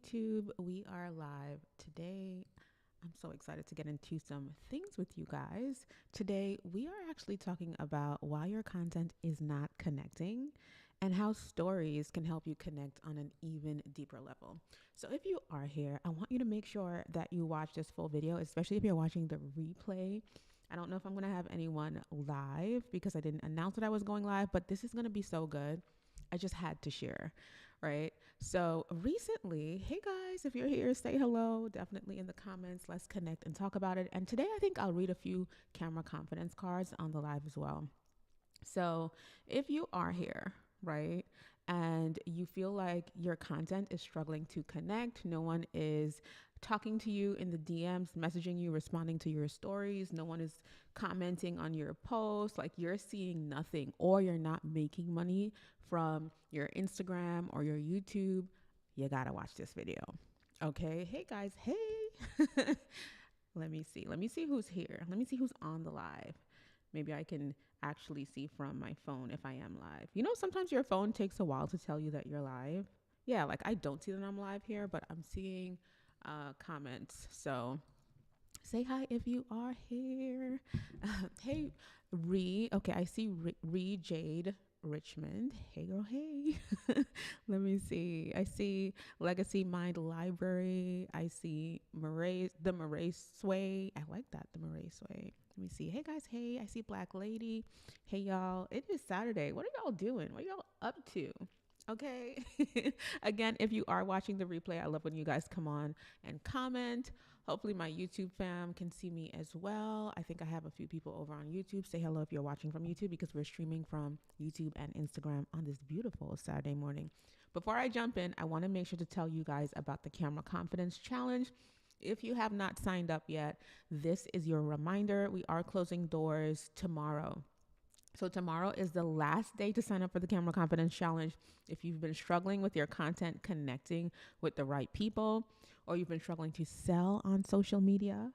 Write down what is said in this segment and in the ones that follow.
YouTube. We are live today. I'm so excited to get into some things with you guys. Today, we are actually talking about why your content is not connecting and how stories can help you connect on an even deeper level. So, if you are here, I want you to make sure that you watch this full video, especially if you're watching the replay. I don't know if I'm going to have anyone live because I didn't announce that I was going live, but this is going to be so good. I just had to share, right? So recently, hey guys, if you're here, say hello. Definitely in the comments. Let's connect and talk about it. And today, I think I'll read a few camera confidence cards on the live as well. So if you are here, right, and you feel like your content is struggling to connect, no one is talking to you in the DMs, messaging you, responding to your stories, no one is commenting on your posts, like you're seeing nothing, or you're not making money from your Instagram or your YouTube, you gotta watch this video. Okay. Hey guys. Hey. Let me see. Let me see who's here. Let me see who's on the live. Maybe I can actually see from my phone if I am live. You know, sometimes your phone takes a while to tell you that you're live. Yeah, like I don't see that I'm live here, but I'm seeing comments. So say hi if you are here. Hey, Ree. Okay, I see Ree Jade Richmond. Hey, girl. Hey. Let me see. I see Legacy Mind Library. I see the Murray Sway. I like that, the Murray Sway. Let me see. Hey, guys. Hey, I see Black Lady. Hey, y'all. It is Saturday. What are y'all doing? What are y'all up to? Okay. Again, if you are watching the replay, I love when you guys come on and comment. Hopefully my YouTube fam can see me as well. I think I have a few people over on YouTube. Say hello if you're watching from YouTube because we're streaming from YouTube and Instagram on this beautiful Saturday morning. Before I jump in, I want to make sure to tell you guys about the Camera Confidence Challenge. If you have not signed up yet, this is your reminder. We are closing doors tomorrow. So tomorrow is the last day to sign up for the Camera Confidence Challenge. If you've been struggling with your content connecting with the right people, or you've been struggling to sell on social media,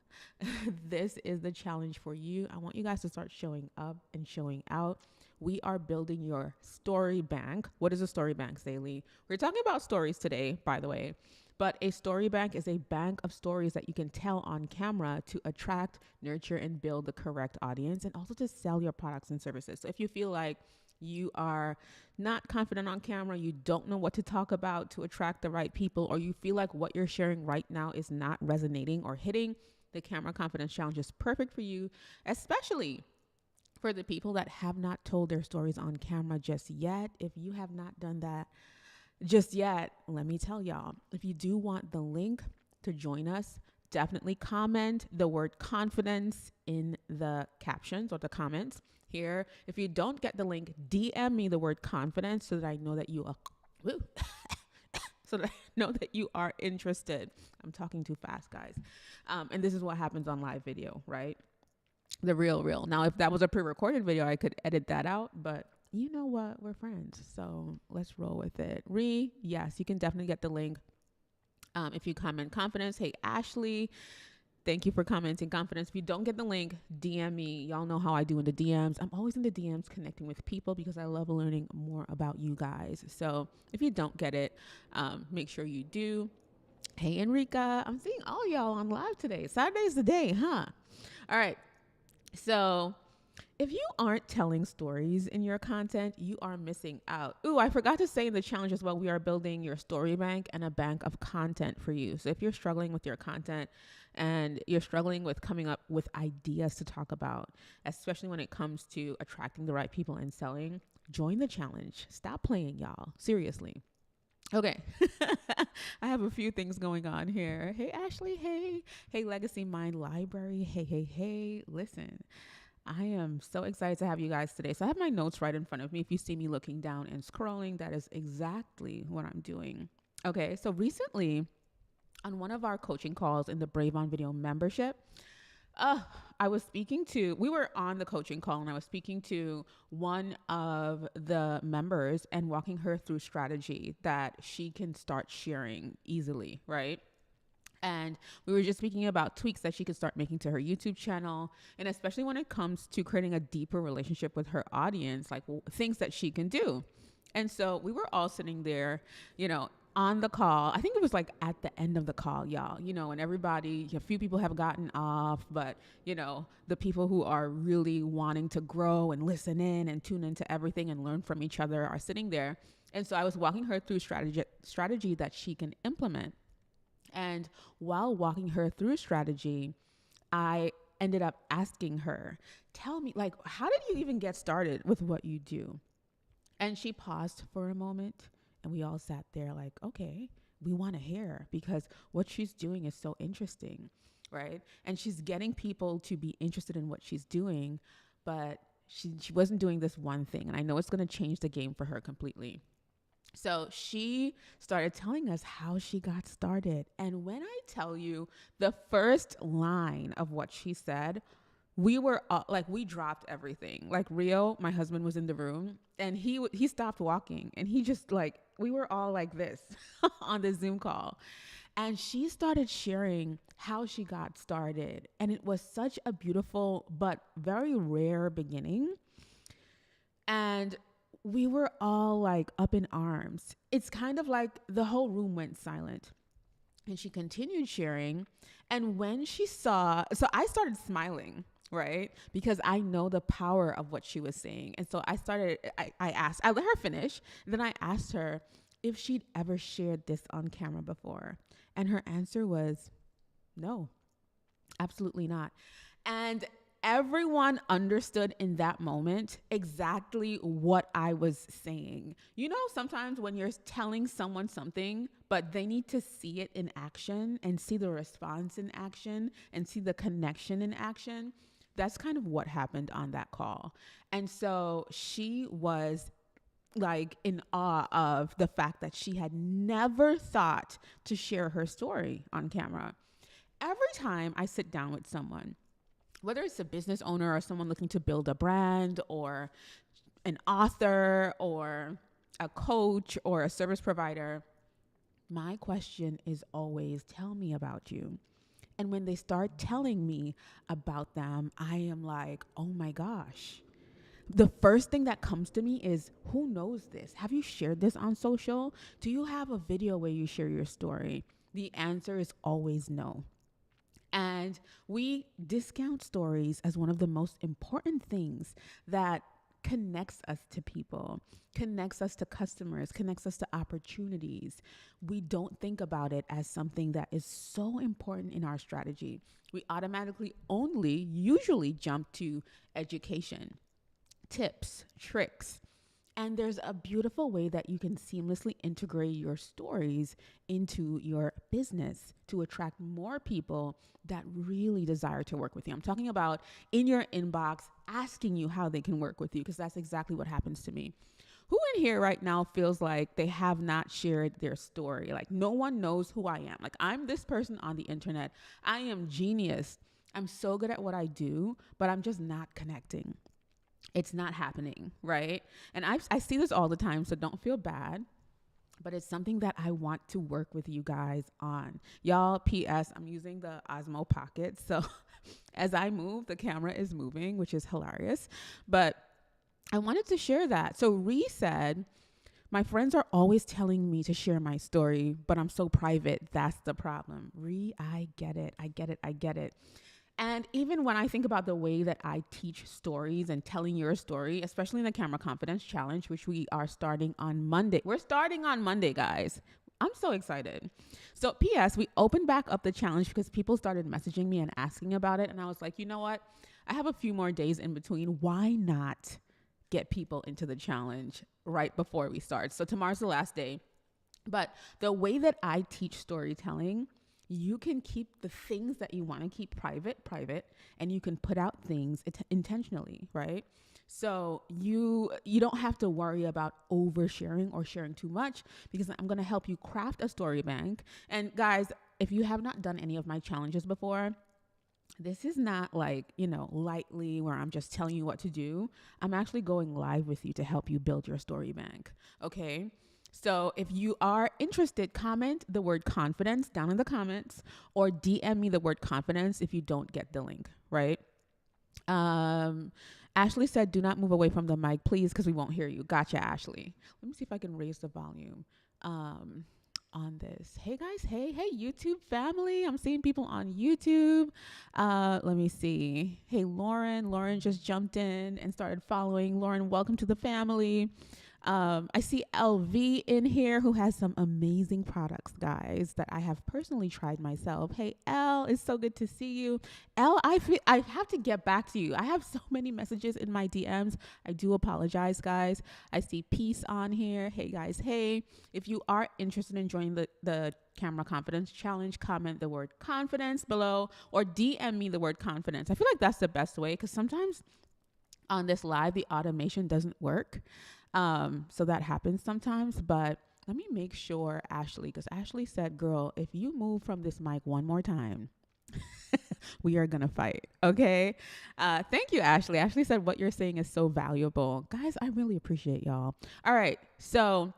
this is the challenge for you. I want you guys to start showing up and showing out. We are building your story bank. What is a story bank, Zaylee? We're talking about stories today, by the way. But a story bank is a bank of stories that you can tell on camera to attract, nurture, and build the correct audience, and also to sell your products and services. So if you feel like you are not confident on camera, you don't know what to talk about to attract the right people, or you feel like what you're sharing right now is not resonating or hitting, the Camera Confidence Challenge is perfect for you, especially for the people that have not told their stories on camera just yet. If you have not done that just yet, let me tell y'all, if you do want the link to join us, definitely comment the word confidence in the captions or the comments here. If you don't get the link, DM me the word confidence so that I know that you are so that I know that you are interested. I'm talking too fast, guys. And this is what happens on live video, right? The real. Now, if that was a pre-recorded video, I could edit that out, but you know what? We're friends. So let's roll with it. Yes, you can definitely get the link. If you comment confidence, hey, Ashley, thank you for commenting confidence. If you don't get the link, DM me. Y'all know how I do in the DMs. I'm always in the DMs connecting with people because I love learning more about you guys. So if you don't get it, make sure you do. Hey, Enrica, I'm seeing all y'all on live today. Saturday's the day, huh? All right. So if you aren't telling stories in your content, you are missing out. Ooh, I forgot to say in the challenge as well, we are building your story bank and a bank of content for you. So if you're struggling with your content and you're struggling with coming up with ideas to talk about, especially when it comes to attracting the right people and selling, join the challenge. Stop playing, y'all. Seriously. Okay. I have a few things going on here. Hey, Ashley. Hey. Hey, Legacy Mind Library. Hey. Listen. I am so excited to have you guys today. So I have my notes right in front of me. If you see me looking down and scrolling, that is exactly what I'm doing. Okay, so recently on one of our coaching calls in the Brave on Video membership, we were on the coaching call and I was speaking to one of the members and walking her through strategy that she can start sharing easily, right? And we were just speaking about tweaks that she could start making to her YouTube channel. And especially when it comes to creating a deeper relationship with her audience, like things that she can do. And so we were all sitting there, on the call. I think it was like at the end of the call, y'all, and everybody, a few people have gotten off, but the people who are really wanting to grow and listen in and tune into everything and learn from each other are sitting there. And so I was walking her through strategy that she can implement. And while walking her through strategy, I ended up asking her, tell me, like, how did you even get started with what you do? And she paused for a moment, and we all sat there like, okay, we want to hear, because what she's doing is so interesting, right? And she's getting people to be interested in what she's doing, but she wasn't doing this one thing. And I know it's going to change the game for her completely. So she started telling us how she got started. And when I tell you the first line of what she said, we were like, we dropped everything. Like, Rio, my husband, was in the room, and he stopped walking, and he just, like, we were all like this on the Zoom call. And she started sharing how she got started. And it was such a beautiful but very rare beginning. And we were all like up in arms. It's kind of like the whole room went silent. And she continued sharing. And when she saw, so I started smiling, right? Because I know the power of what she was saying. And so I let her finish. Then I asked her if she'd ever shared this on camera before. And her answer was no, absolutely not. And everyone understood in that moment exactly what I was saying. Sometimes when you're telling someone something, but they need to see it in action and see the response in action and see the connection in action. That's kind of what happened on that call. And so she was like in awe of the fact that she had never thought to share her story on camera. Every time I sit down with someone, whether it's a business owner or someone looking to build a brand or an author or a coach or a service provider, my question is always, tell me about you. And when they start telling me about them, I am like, oh my gosh. The first thing that comes to me is, who knows this? Have you shared this on social? Do you have a video where you share your story? The answer is always no. And we discount stories as one of the most important things that connects us to people, connects us to customers, connects us to opportunities. We don't think about it as something that is so important in our strategy. We automatically only usually jump to education, tips, tricks. And there's a beautiful way that you can seamlessly integrate your stories into your business to attract more people that really desire to work with you. I'm talking about in your inbox, asking you how they can work with you, because that's exactly what happens to me. Who in here right now feels like they have not shared their story? Like, no one knows who I am. Like, I'm this person on the internet. I am genius. I'm so good at what I do, but I'm just not connecting. It's not happening, right? And I see this all the time, so don't feel bad. But it's something that I want to work with you guys on. Y'all, P.S., I'm using the Osmo Pocket. So as I move, the camera is moving, which is hilarious. But I wanted to share that. So Ree said, my friends are always telling me to share my story, but I'm so private. That's the problem. Ree, I get it. I get it. I get it. And even when I think about the way that I teach stories and telling your story, especially in the Camera Confidence Challenge, which we are starting on Monday. We're starting on Monday, guys. I'm so excited. So P.S., we opened back up the challenge because people started messaging me and asking about it. And I was like, you know what? I have a few more days in between. Why not get people into the challenge right before we start? So tomorrow's the last day. But the way that I teach storytelling, you can keep the things that you want to keep private, and you can put out things intentionally, right? So you don't have to worry about oversharing or sharing too much, because I'm going to help you craft a story bank. And guys, if you have not done any of my challenges before, this is not like, lightly where I'm just telling you what to do. I'm actually going live with you to help you build your story bank. Okay. So if you are interested, comment the word confidence down in the comments, or DM me the word confidence if you don't get the link, right? Ashley said, do not move away from the mic, please, because we won't hear you. Gotcha, Ashley. Let me see if I can raise the volume. on this. Hey guys, hey YouTube family. I'm seeing people on YouTube. Let me see. Hey Lauren just jumped in and started following. Lauren, welcome to the family. I see LV in here who has some amazing products, guys, that I have personally tried myself. Hey, L, it's so good to see you. L, I have to get back to you. I have so many messages in my DMs. I do apologize, guys. I see Peace on here. Hey, guys. Hey, if you are interested in joining the Camera Confidence Challenge, comment the word confidence below or DM me the word confidence. I feel like that's the best way because sometimes on this live, the automation doesn't work. So that happens sometimes, but let me make sure Ashley, because Ashley said, girl, if you move from this mic one more time, we are going to fight. Okay. Thank you, Ashley. Ashley said what you're saying is so valuable. Guys, I really appreciate y'all. All right. So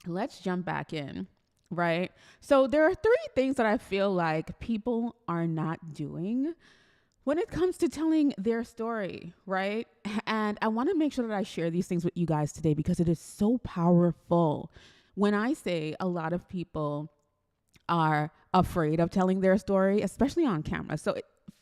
let's jump back in. Right. So there are 3 things that I feel like people are not doing when it comes to telling their story, right? And I want to make sure that I share these things with you guys today because it is so powerful. When I say a lot of people are afraid of telling their story, especially on camera. So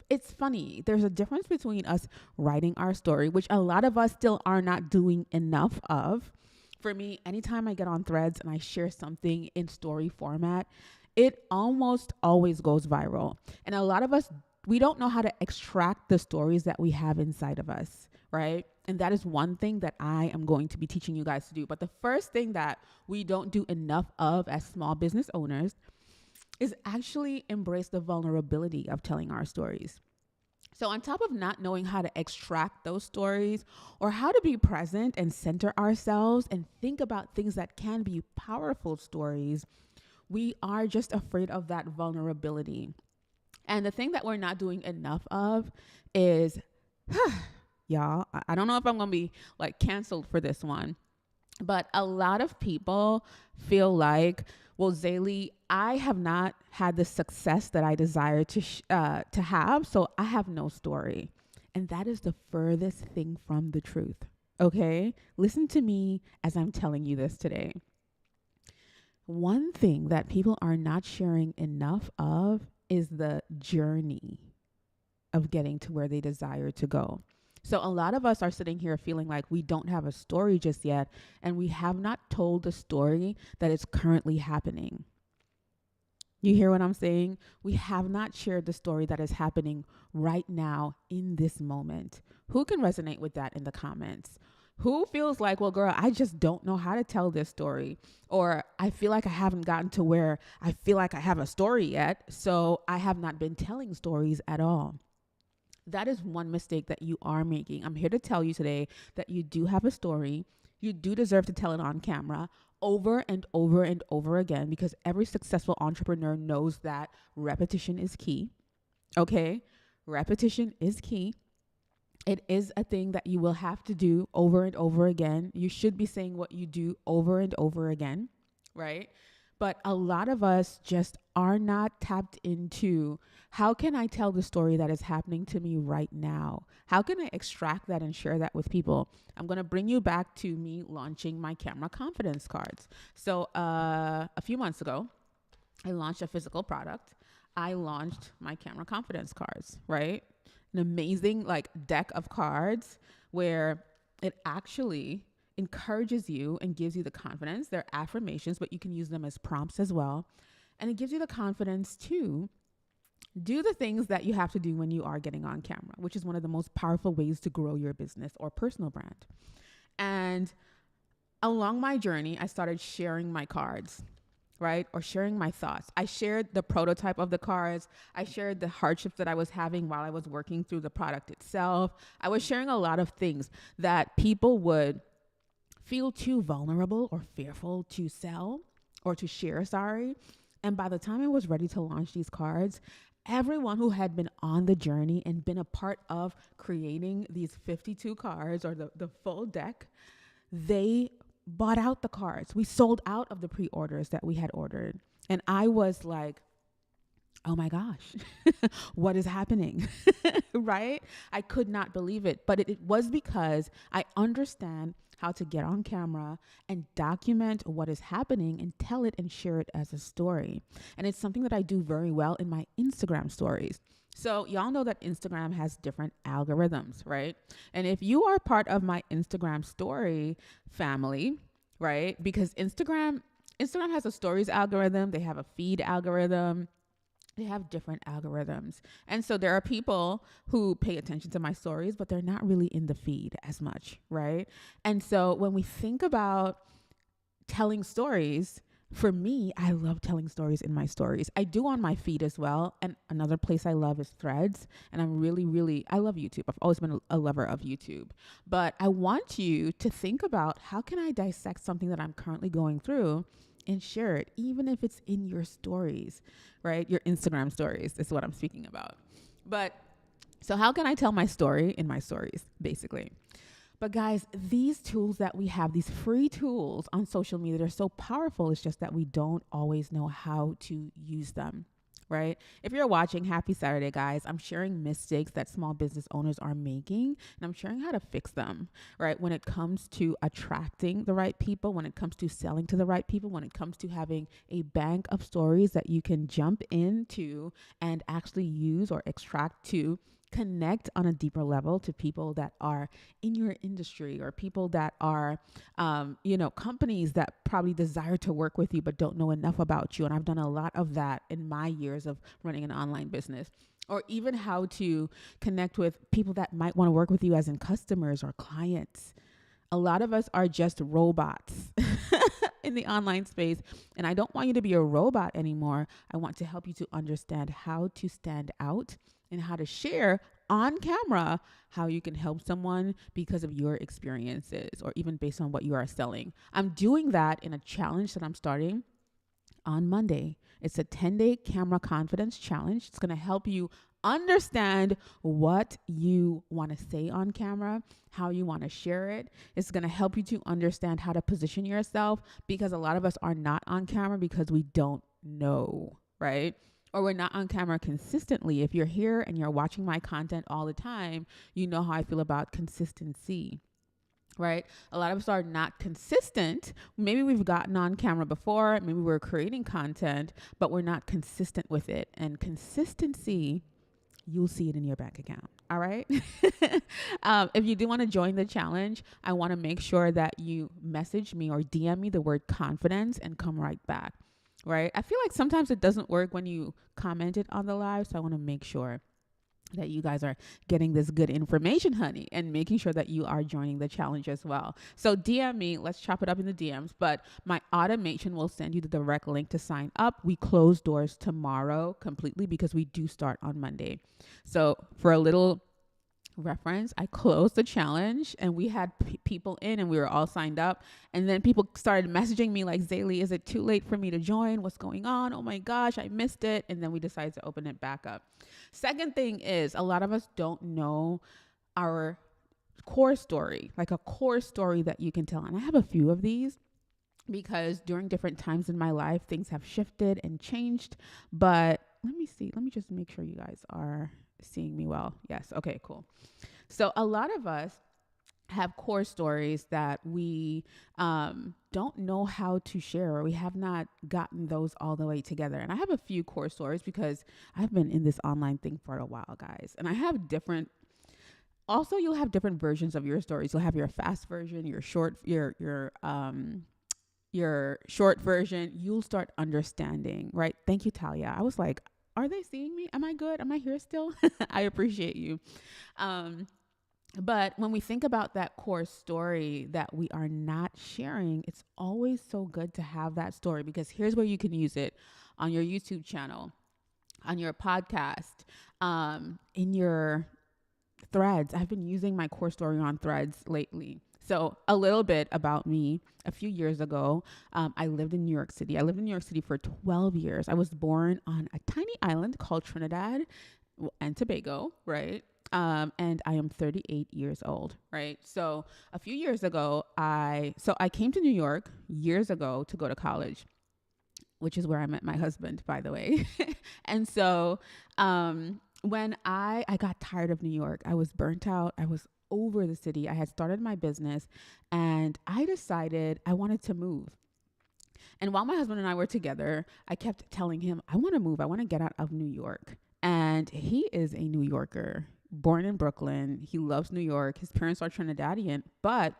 it's funny. There's a difference between us writing our story, which a lot of us still are not doing enough of. For me, anytime I get on Threads and I share something in story format, it almost always goes viral. And a lot of us, we don't know how to extract the stories that we have inside of us, right? And that is one thing that I am going to be teaching you guys to do. But the first thing that we don't do enough of as small business owners is actually embrace the vulnerability of telling our stories. So on top of not knowing how to extract those stories or how to be present and center ourselves and think about things that can be powerful stories, we are just afraid of that vulnerability. And the thing that we're not doing enough of is, y'all, I don't know if I'm going to be like canceled for this one, but a lot of people feel like, well, Zaylee, I have not had the success that I desire to have, so I have no story. And that is the furthest thing from the truth. Okay? Listen to me as I'm telling you this today. One thing that people are not sharing enough of is the journey of getting to where they desire to go. So a lot of us are sitting here feeling like we don't have a story just yet, and we have not told the story that is currently happening. You hear what I'm saying? We have not shared the story that is happening right now in this moment. Who can resonate with that in the comments? Who feels like, well, girl, I just don't know how to tell this story, or I feel like I haven't gotten to where I feel like I have a story yet, so I have not been telling stories at all. That is one mistake that you are making. I'm here to tell you today that you do have a story. You do deserve to tell it on camera over and over and over again, because every successful entrepreneur knows that repetition is key. Okay? Repetition is key. It is a thing that you will have to do over and over again. You should be saying what you do over and over again, right? But a lot of us just are not tapped into, how can I tell the story that is happening to me right now? How can I extract that and share that with people? I'm going to bring you back to me launching my Camera Confidence cards. So a few months ago, I launched a physical product. I launched my Camera Confidence cards, right? An amazing like deck of cards where it actually encourages you and gives you the confidence. They're affirmations, but you can use them as prompts as well. And it gives you the confidence to do the things that you have to do when you are getting on camera, which is one of the most powerful ways to grow your business or personal brand. And along my journey, I started sharing my cards, right? Or sharing my thoughts. I shared the prototype of the cards. I shared the hardships that I was having while I was working through the product itself. I was sharing a lot of things that people would feel too vulnerable or fearful to sell or to share, And by the time I was ready to launch these cards, everyone who had been on the journey and been a part of creating these 52 cards or the full deck, they bought out the cards. We sold out of the pre-orders that we had ordered. And I was like, oh my gosh, what is happening? Right? I could not believe it. But it was because I understand how to get on camera and document what is happening and tell it and share it as a story. And it's something that I do very well in my Instagram stories. So, y'all know that Instagram has different algorithms, right? And if you are part of my Instagram story family, right? Because Instagram has a stories algorithm, they have a feed algorithm, they have different algorithms. And so there are people who pay attention to my stories, but they're not really in the feed as much, right? And so when we think about telling stories, for me, I love telling stories in my stories. I do on my feed as well. And another place I love is Threads. And I love YouTube. I've always been a lover of YouTube. But I want you to think about, how can I dissect something that I'm currently going through and share it, even if it's in your stories, right? Your Instagram stories is what I'm speaking about. But so how can I tell my story in my stories, basically? But guys, these tools that we have, these free tools on social media, they're so powerful. It's just that we don't always know how to use them, right? If you're watching, happy Saturday, guys. I'm sharing mistakes that small business owners are making, and I'm sharing how to fix them, right? When it comes to attracting the right people, when it comes to selling to the right people, when it comes to having a bank of stories that you can jump into and actually use or extract to connect on a deeper level to people that are in your industry, or people that are, companies that probably desire to work with you but don't know enough about you. And I've done a lot of that in my years of running an online business. Or even how to connect with people that might want to work with you as in customers or clients. A lot of us are just robots in the online space. And I don't want you to be a robot anymore. I want to help you to understand how to stand out and how to share on camera how you can help someone because of your experiences, or even based on what you are selling. I'm doing that in a challenge that I'm starting on Monday. It's a 10-day camera confidence challenge. It's going to help you understand what you want to say on camera, how you want to share it. It's going to help you to understand how to position yourself, because a lot of us are not on camera because we don't know, right? Or we're not on camera consistently. If you're here and you're watching my content all the time, you know how I feel about consistency, right? A lot of us are not consistent. Maybe we've gotten on camera before, maybe we're creating content, but we're not consistent with it. And consistency, you'll see it in your bank account. All right. If you do want to join the challenge, I want to make sure that you message me or DM me the word confidence and come right back. Right. I feel like sometimes it doesn't work when you comment it on the live. So I want to make sure that you guys are getting this good information, honey, and making sure that you are joining the challenge as well. So DM me, let's chop it up in the DMs, but my automation will send you the direct link to sign up. We close doors tomorrow completely because we do start on Monday. So for a little reference, I closed the challenge and we had people in and we were all signed up, and then people started messaging me like, Zaylee, is it too late for me to join? What's going on? Oh my gosh, I missed it. And then we decided to open it back up. Second thing is, a lot of us don't know our core story, like a core story that you can tell. And I have a few of these because during different times in my life, things have shifted and changed. But let me just make sure you guys are seeing me well. Yes. Okay, cool. So a lot of us have core stories that we don't know how to share, or we have not gotten those all the way together. And I have a few core stories because I've been in this online thing for a while, guys. And I have different, also you'll have different versions of your stories. You'll have your fast version, your short version. You'll start understanding, right? Thank you, Talia. I was like, are they seeing me? Am I good? Am I here still? I appreciate you. But when we think about that core story that we are not sharing, it's always so good to have that story, because here's where you can use it: on your YouTube channel, on your podcast, in your Threads. I've been using my core story on Threads lately. So a little bit about me. A few years ago, I lived in New York City. I lived in New York City for 12 years. I was born on a tiny island called Trinidad and Tobago, right? And I am 38 years old, right? So a few years ago, I came to New York years ago to go to college. which is where I met my husband, by the way. And so when I got tired of New York, I was burnt out. I was over the city. I had started my business and I decided I wanted to move. And while my husband and I were together, I kept telling him, I want to move. I want to get out of New York. And he is a New Yorker, born in Brooklyn. He loves New York. His parents are Trinidadian, but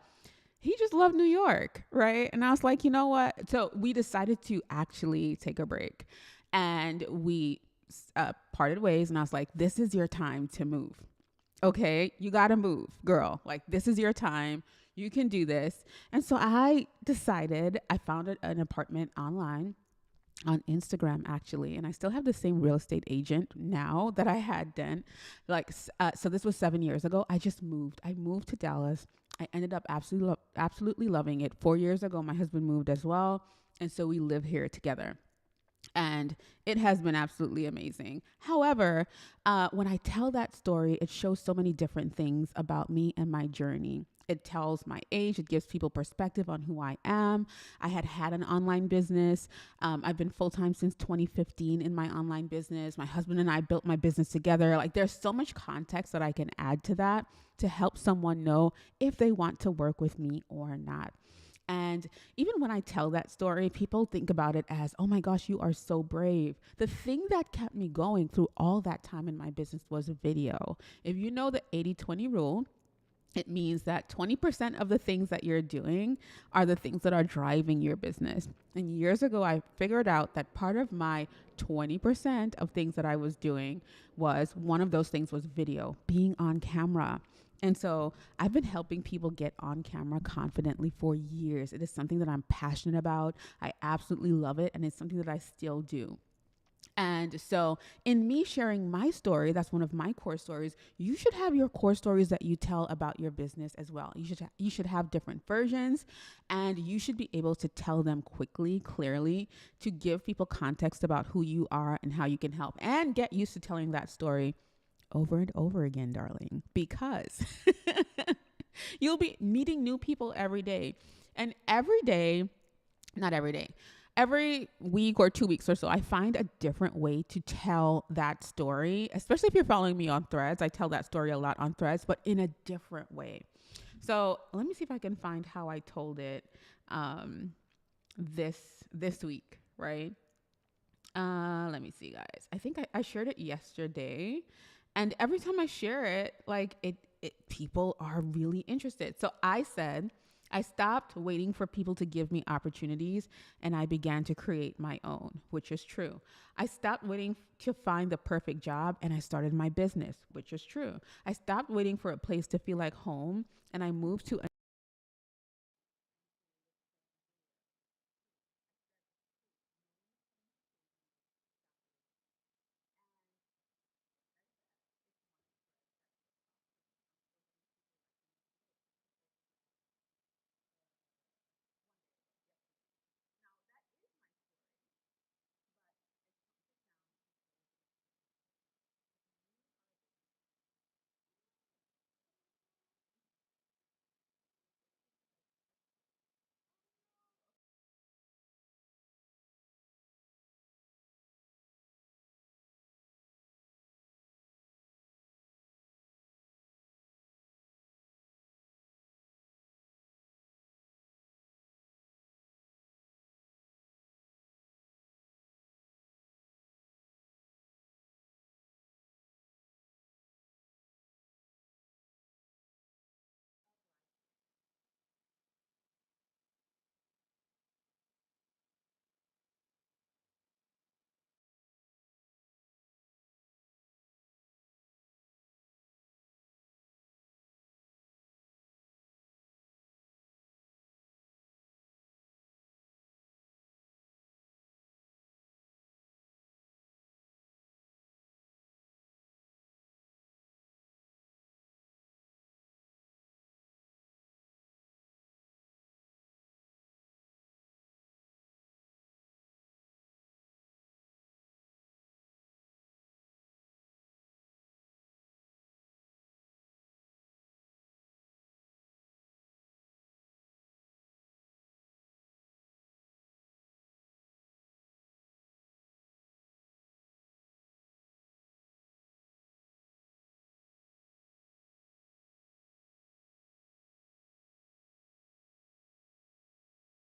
he just loved New York, right? And I was like, you know what? So we decided to actually take a break. And we parted ways. And I was like, this is your time to move. Okay, you got to move, girl. Like, this is your time. You can do this. And so I decided, I found an apartment online on Instagram actually, and I still have the same real estate agent now that I had then. So this was 7 years ago. I just moved. I moved to Dallas. I ended up absolutely loving it. 4 years ago, my husband moved as well, and so we live here together. And it has been absolutely amazing. However, when I tell that story, it shows so many different things about me and my journey. It tells my age. It gives people perspective on who I am. I had an online business. I've been full-time since 2015 in my online business. My husband and I built my business together. Like, there's so much context that I can add to that to help someone know if they want to work with me or not. And even when I tell that story, people think about it as, oh my gosh, you are so brave. The thing that kept me going through all that time in my business was video. If you know the 80-20 rule, it means that 20% of the things that you're doing are the things that are driving your business. And years ago, I figured out that part of my 20% of things that I was doing was, one of those things was video, being on camera. And so I've been helping people get on camera confidently for years. It is something that I'm passionate about. I absolutely love it. And it's something that I still do. And so in me sharing my story, that's one of my core stories. You should have your core stories that you tell about your business as well. You should have different versions, and you should be able to tell them quickly, clearly, to give people context about who you are and how you can help, and get used to telling that story over and over again, darling, because you'll be meeting new people every day. And not every day, every week or 2 weeks or so, I find a different way to tell that story, especially if you're following me on Threads. I tell that story a lot on Threads, but in a different way. So let me see if I can find how I told it this week, right? Let me see, guys. I think I shared it yesterday. And every time I share it, like people are really interested. So I said, I stopped waiting for people to give me opportunities and I began to create my own, which is true. I stopped waiting to find the perfect job and I started my business, which is true. I stopped waiting for a place to feel like home and I moved to